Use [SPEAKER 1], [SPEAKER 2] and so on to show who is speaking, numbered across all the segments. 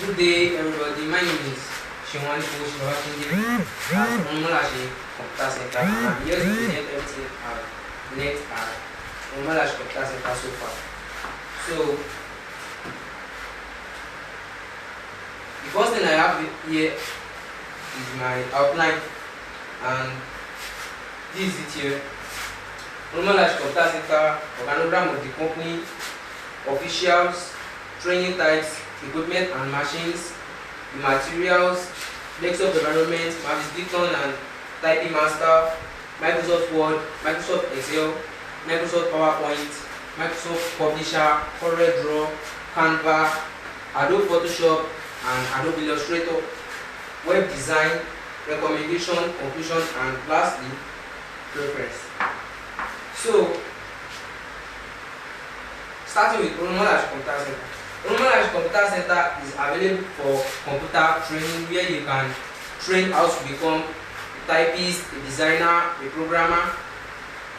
[SPEAKER 1] Good day, everybody. My name is ANIFOWOSE Oluwaseun Babatunde at ORUNMOLASE Computer Centre. I'm here to present everything I've learned at ORUNMOLASE Computer Centre so far. So, the first thing I have here is my outline, and this is it here. ORUNMOLASE Computer Centre, organogram of the company, officials, training types, equipment and machines, the materials, desktop environment, Mavis Beacon and Typing Master, Microsoft Word, Microsoft Excel, Microsoft PowerPoint, Microsoft Publisher, CorelDRAW, Canva, Adobe Photoshop and Adobe Illustrator, web design, recommendation, conclusion, and lastly, preference. So, starting with ORUNMOLASE Computer Centre. ORUNMOLASE Computer Centre is available for computer training, where you can train how to become a typist, a designer, a programmer.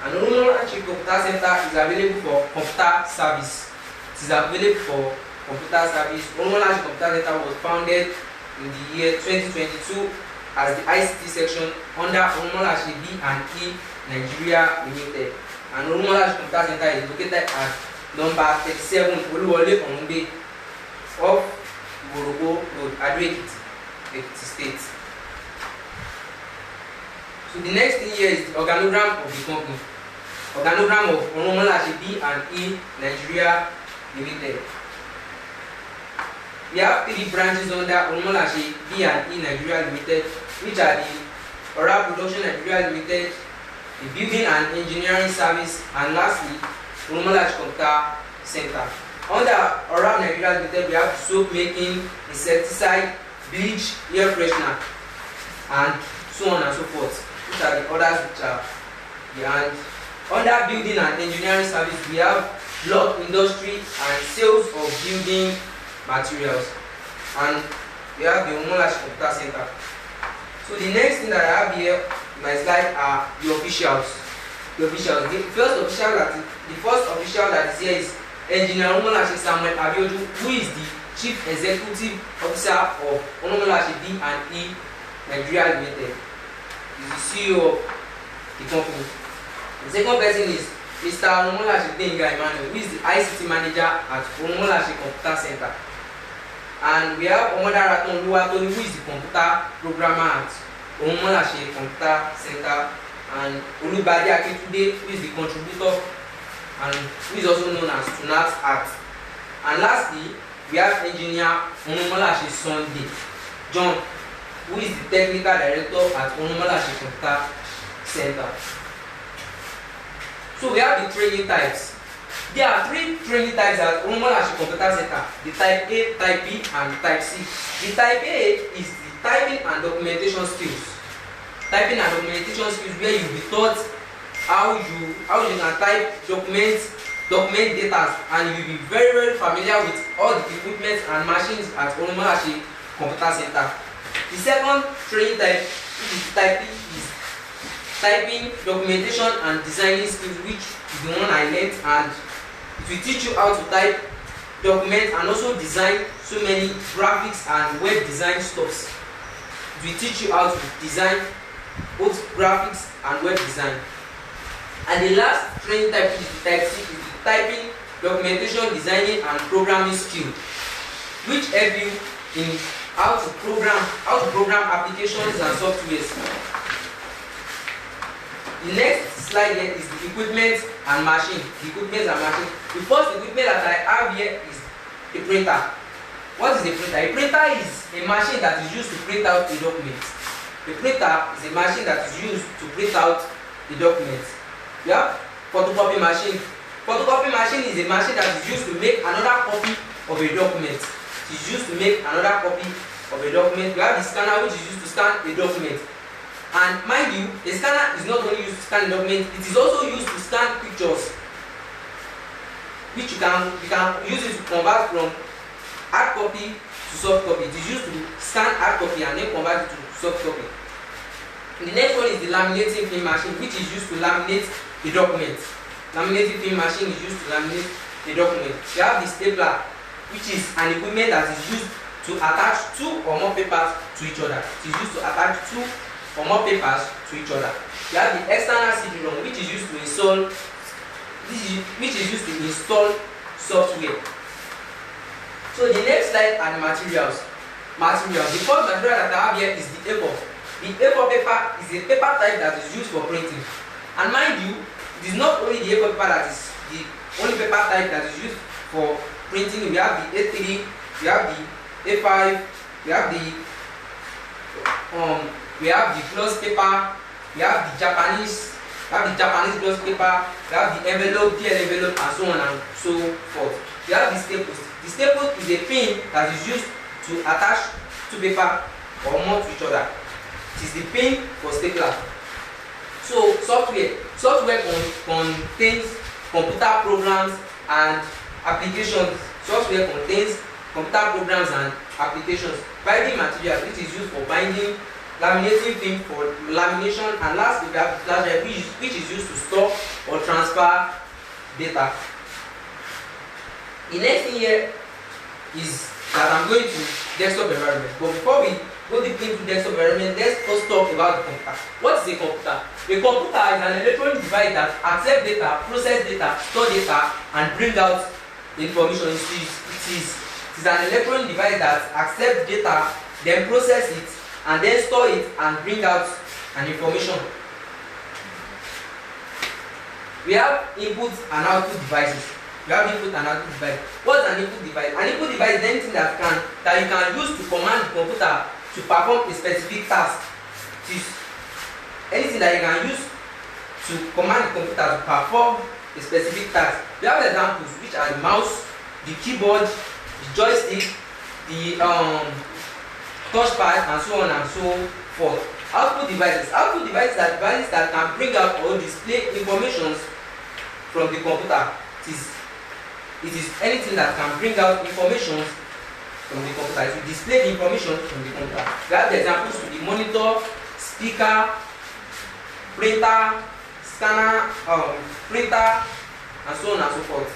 [SPEAKER 1] And ORUNMOLASE Computer Centre is available for computer service. It is available for computer service. ORUNMOLASE Computer Centre was founded in the year 2022 as the ICT section under ORUNMOLASE B&E Nigeria Limited. And ORUNMOLASE Computer Centre is located at number 37 Oluwaseun Babatunde of Borogo Road, Ado-Ekiti, Ekiti State. So the next thing here is the organogram of the company. Organogram of ORUNMOLASE B&E Nigeria Limited. We have 3 branches under ORUNMOLASE B&E Nigeria Limited, which are the Oral Production Nigeria Limited, the Building and Engineering Service, and lastly, ORUNMOLASE Computer Centre. Under Oral Nigeria Limited, we have soap making, insecticide, bleach, air freshener, and so on and so forth. These are the others which are behind. Under Building and Engineering Service, we have block industry and sales of building materials, and we have the ORUNMOLASE Computer Centre. So the next thing that I have here in my slide are the officials. The first official that is here is Engineer ORUNMOLASE Samuel Abiodun, who is the Chief Executive Officer of ORUNMOLASE B&E Nigeria Limited. He is the CEO of the company. The second person is Mr. ORUNMOLASE Emmanuel, who is the ICT Manager at ORUNMOLASE Computer Centre. And we have Omodaraton Oluwatoni, who is the Computer Programmer at ORUNMOLASE Computer Centre, and Olubade Akintunde, who is the contributor and who is also known as Tunat Art. And lastly, we have Engineer ORUNMOLASE John, who is the Technical Director at ORUNMOLASE Computer Centre. So we have the training types. There are 3 training types at ORUNMOLASE Computer Centre: the Type A, Type B, and Type C. The Type A is the typing and documentation skills. Typing and documentation skills, where you will be taught how you can type document data, and you will be very familiar with all the equipment and machines at ORUNMOLASE Computer Centre. The second training type, which is Type B, is typing, documentation and designing skills, which is the one I learned, and it will teach you how to type, document, and also design so many graphics and web design stuffs. It will teach you how to design both graphics and web design. And the last training type, which is the Type C, is the typing, documentation, designing, and programming skill, which help you in how to program applications and softwares. The next slide here is the equipment and machine. The first equipment that I have here is a printer. What is a printer? A printer is a machine that is used to print out a document. A printer is a machine that is used to print out the document. Yeah? Photocopy machine. Photocopy machine is a machine that is used to make another copy of a document. It is used to make another copy of a document. We have the scanner, which is used to scan a document. And mind you, a scanner is not only used to scan a document, it is also used to scan pictures, which you can use it to convert from hard copy to soft copy. It is used to scan hard copy and then convert it to soft copy. And the next one is the laminating film machine, which is used to laminate a document. Laminating film machine is used to laminate a document. We have the stapler, which is an equipment that is used to attach two or more papers to each other. It is used to attach two or more papers to each other. We have the external CD-ROM, which is used to install software. So the next slide are the materials. The first material that I have here is the A4. The A4 paper is a paper type that is used for printing. And mind you, it is not only the A4 paper that is the only paper type that is used for printing. We have the A3, we have the A5, we have the gloss paper, we have the Japanese gloss paper, we have the envelope, DL envelope, and so on and so forth. We have the staples. The staple is a pin that is used to attach two paper or more to each other. It is the pin for stapler. So software contains computer programs and applications. Software contains computer programs and applications. Binding material, which is used for binding, laminating film for lamination, and lastly we have flash drive, which is used to store or transfer data. The next thing here is that I'm going to desktop environment. But before we go deep into desktop environment, let's first talk about the computer. What is a computer? A computer is an electronic device that accepts data, processes data, store data, and bring out information. It is an electronic device that accepts data, then process it, and then store it and bring out an information. We have input and output devices. What is an input device? An input device is anything that you can use to command the computer to perform a specific task. It is anything that you can use to command the computer to perform a specific task. We have examples, which are the mouse, the keyboard, the joystick, the touchpad, and so on and so forth. Output devices are devices that can bring out or display information from the computer. It is anything that can bring out information from the computer. It will display the information from the computer. We have the examples to the monitor, speaker, printer, scanner, printer, and so on and so forth.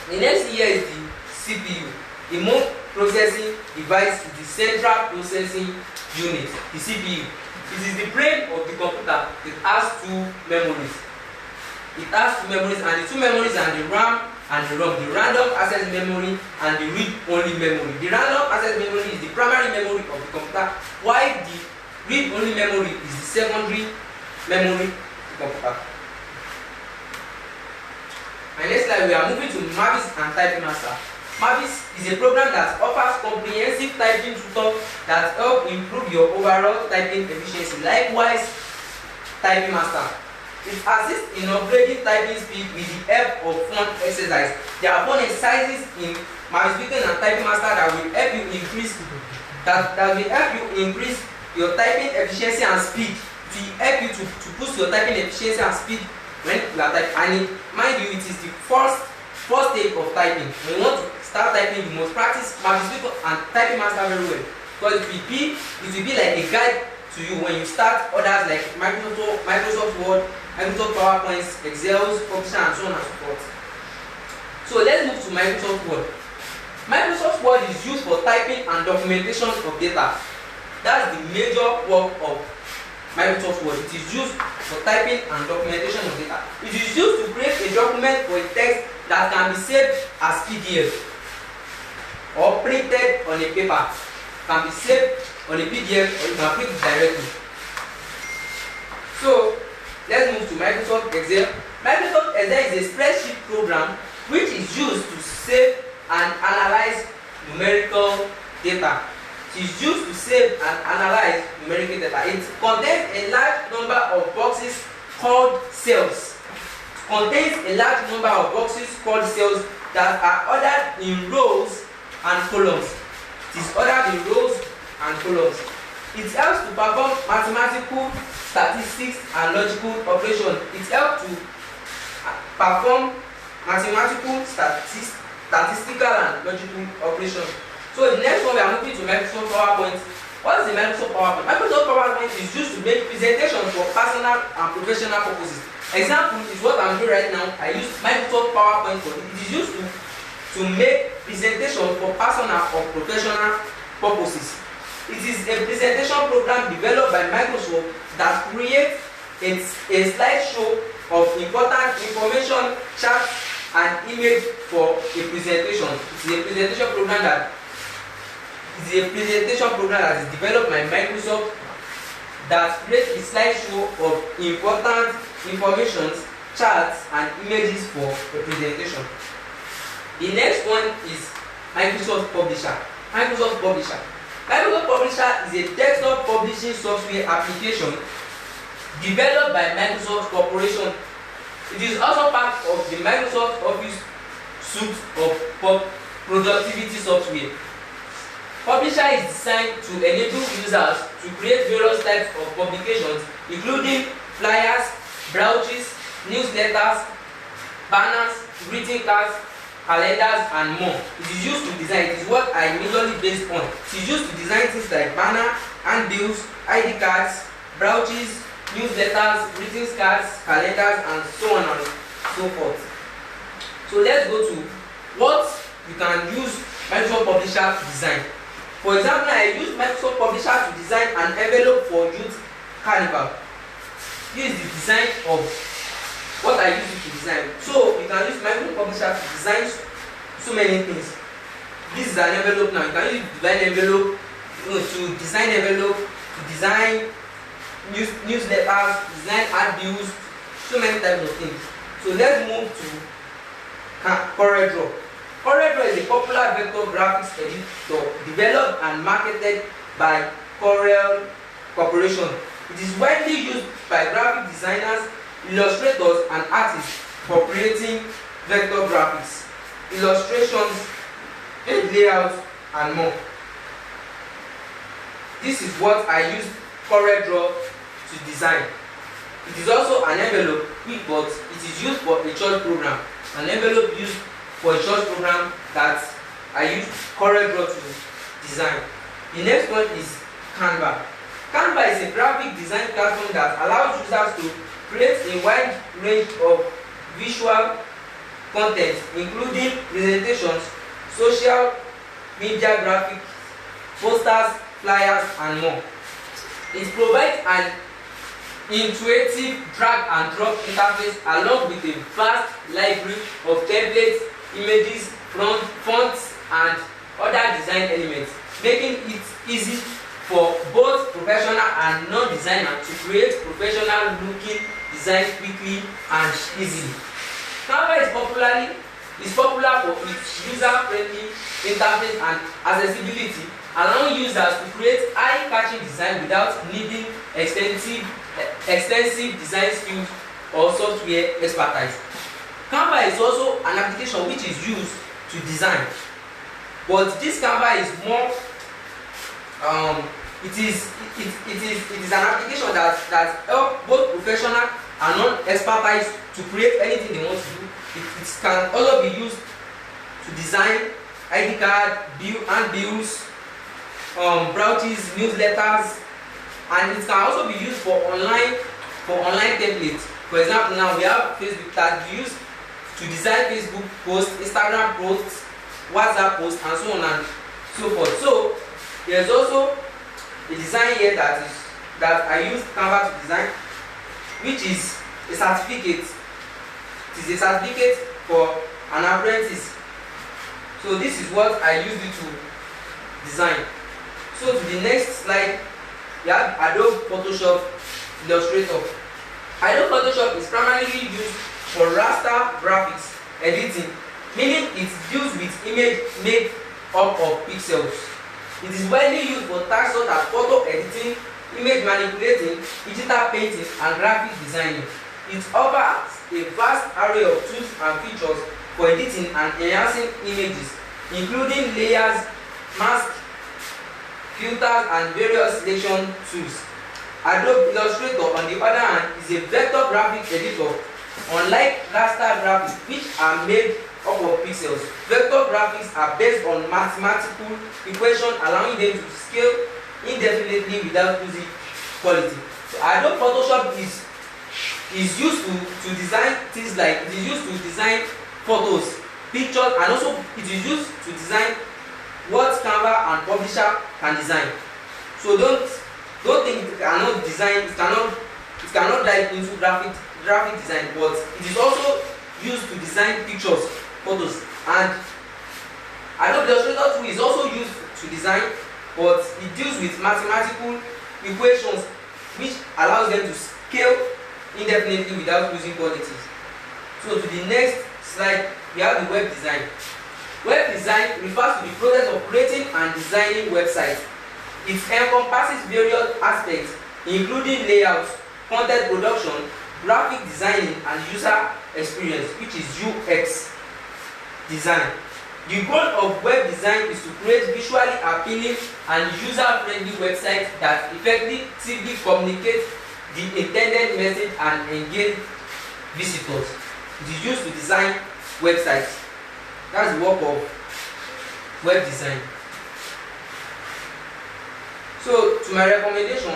[SPEAKER 1] The next here is the CPU. The most processing device is the central processing unit, the CPU. It is the brain of the computer. It has two memories. And the two memories are the RAM and the ROM, the random access memory and the read-only memory. The random access memory is the primary memory of the computer, while the read-only memory is the secondary memory of the computer. And next slide, we are moving to Mavis and Typing Master. Mavis is a program that offers comprehensive typing tutor that help improve your overall typing efficiency. Likewise, Typing Master. It assists in upgrading typing speed with the help of fun exercise. There are fun exercises in Mavis and Typing Master that will help you increase your typing efficiency and speed. It will help you to boost your typing efficiency and speed when you are typing. And mind you, it is the first stage of typing. When you want to start typing, you must practice Mavis and Typing Master very well, because it will be like a guide to you when you start others like Microsoft Word, Microsoft PowerPoint, Excel, Publisher, and so on and so forth. So let's move to Microsoft Word. Microsoft Word is used for typing and documentation of data. That's the major work of Microsoft Word. It is used for typing and documentation of data. It is used to create a document or a text that can be saved as PDF or printed on a paper. It can be saved on a PDF or you can print it directly. So let's move to Microsoft Excel. Microsoft Excel is a spreadsheet program which is used to save and analyze numerical data. It is used to save and analyze numerical data. It contains a large number of boxes called cells. That are ordered in rows and columns. It is ordered in rows and columns. It helps to perform mathematical, statistics, and logical operations. It helps to perform mathematical, statistical, and logical operations. So the next one, we are moving to Microsoft PowerPoint. What is the Microsoft PowerPoint? Microsoft PowerPoint is used to make presentations for personal and professional purposes. Example is what I'm doing right now. I use Microsoft PowerPoint for it. It is used to make presentations for personal or professional purposes. It is a presentation program developed by Microsoft that creates a slideshow of important information, charts, and image for a presentation. It is a presentation program that is developed by Microsoft that creates a slideshow of important information, charts, and images for a presentation. The next one is Microsoft Publisher. Microsoft Publisher is a desktop publishing software application developed by Microsoft Corporation. It is also part of the Microsoft Office suite of productivity software. Publisher is designed to enable users to create various types of publications, including flyers, brochures, newsletters, banners, greeting cards, calendars, and more. It is used to design. It is what I majorly based on. It is used to design things like banner, handbills, ID cards, brochures, newsletters, greetings cards, calendars, and so on and so forth. So let's go to what you can use Microsoft Publisher to design. For example, I use Microsoft Publisher to design an envelope for youth carnival. This is the design of what I use it to design. So you can use Microsoft Publisher to design so many things. This is an envelope now. You can use to design envelope, to design newsletters, design handbills, so many types of things. So let's move to CorelDRAW. CorelDRAW is a popular vector graphics editor developed and marketed by Corel Corporation. It is widely used by graphic designers, illustrators, and artists for creating vector graphics, illustrations, page layouts, and more. This is what I use CorelDRAW to design. It is also an envelope, but it is used for a church program. An envelope used for a church program that I use CorelDRAW to design. The next one is Canva. Canva is a graphic design platform that allows users to create a wide range of visual content, including presentations, social media graphics, posters, flyers, and more. It provides an intuitive drag and drop interface along with a vast library of templates, images, fonts, and other design elements, making it easy for both professional and non-designer to create professional-looking designs quickly and easily. Canva is popular for its user-friendly interface and accessibility, allowing users to create eye-catching design without needing extensive design skills or software expertise. Canva is also an application which is used to design, but this Canva is more it is an application that helps both professional and non-expertise to create anything they want to do. It can also be used to design ID card, handbills, brochures, newsletters, and it can also be used for online templates. For example, now we have Facebook that we use to design Facebook posts, Instagram posts, WhatsApp posts, and so on and so forth. So there's also a design here that I use Canva to design, which is a certificate. It is a certificate for an apprentice. So this is what I use it to design. So to the next slide, we have Adobe Photoshop Illustrator. Adobe Photoshop is primarily used for raster graphics editing, meaning it deals with image made up of pixels. It is widely used for tasks such as photo editing, image manipulating, digital painting, and graphic designing. It offers a vast array of tools and features for editing and enhancing images, including layers, masks, filters, and various selection tools. Adobe Illustrator, on the other hand, is a vector graphic editor. Unlike raster graphics, which are made up of pixels, vector graphics are based on mathematical equations, allowing them to scale indefinitely without losing quality. So Adobe Photoshop is used to design things like, it is used to design photos, pictures, and also it is used to design what Canva and publisher can design. So don't think it cannot design, it cannot dive into graphic design, but it is also used to design pictures, photos, and Adobe Illustrator 2 is also used to design, but it deals with mathematical equations which allows them to scale indefinitely without losing qualities. So to the next slide, we have the web design. Web design refers to the process of creating and designing websites. It encompasses various aspects including layout, content production, graphic designing, and user experience, which is UX design. The goal of web design is to create visually appealing and user-friendly websites that effectively communicate the intended message and engage visitors. It is used to design websites. That's the work of web design. So, to my recommendation,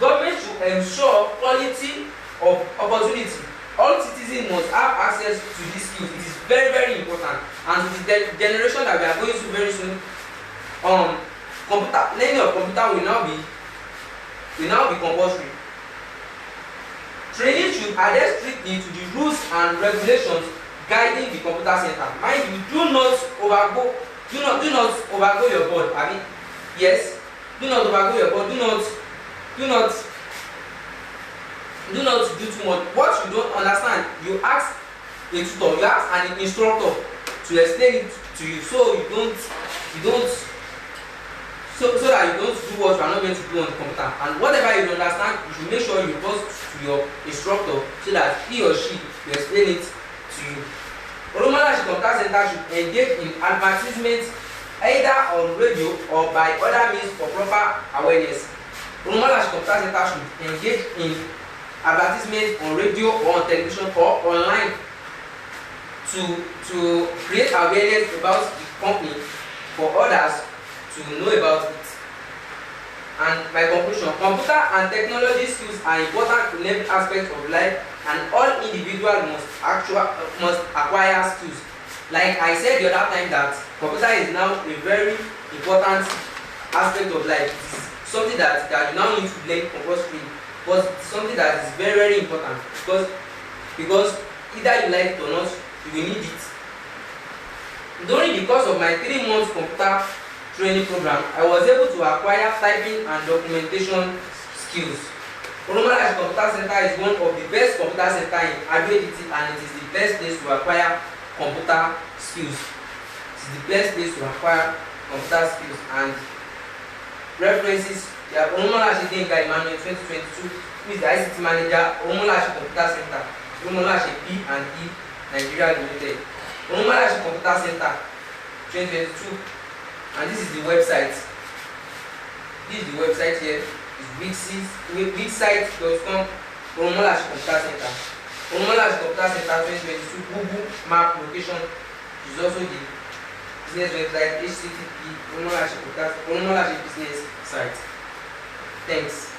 [SPEAKER 1] government should ensure quality of opportunity. All citizens must have access to these skills. It is very, very important. And to the generation that we are going to very soon, learning of computer will now be compulsory. Training should adhere strictly to the rules and regulations guiding the computer center. Mind you, do not overgo your board. I mean, yes, do not overgo your board. Do not do too much. What you don't understand, you ask a tutor, you ask an instructor to explain it to you, so that you don't do what you are not going to do on the computer. And whatever you don't understand, you should make sure you report to your instructor so that he or she will explain it to you. ORUNMOLASE Computer Center should engage in advertisements either on radio or by other means for proper awareness. ORUNMOLASE Computer Center should engage in advertisements on radio or on television or online to create awareness about the company for others to know about it. And my conclusion, computer and technology skills are important in every aspect of life, and all individuals must acquire skills. Like I said the other time, that computer is now a very important aspect of life. It is something that you now need to learn compulsory, but it's something that is very, very important because either you like it or not, you will need it. During the course of my 3 months computer training program, I was able to acquire typing and documentation skills. ORUNMOLASE Computer Center is one of the best computer centers in Ado-Ekiti, and it is the best place to acquire computer skills. It is the best place to acquire computer skills. And references, ORUNMOLASE Emmanuel 2022, who is the ICT manager, ORUNMOLASE Computer Center, ORUNMOLASE P&E Nigeria Limited, ORUNMOLASE Computer Center 2022, and this is the website. This is the website here. It's bigsite.com. ORUNMOLASE Computer Center. ORUNMOLASE Computer Center 2022 Google Map location is also the business website. HTTP ORUNMOLASE business site. Thanks.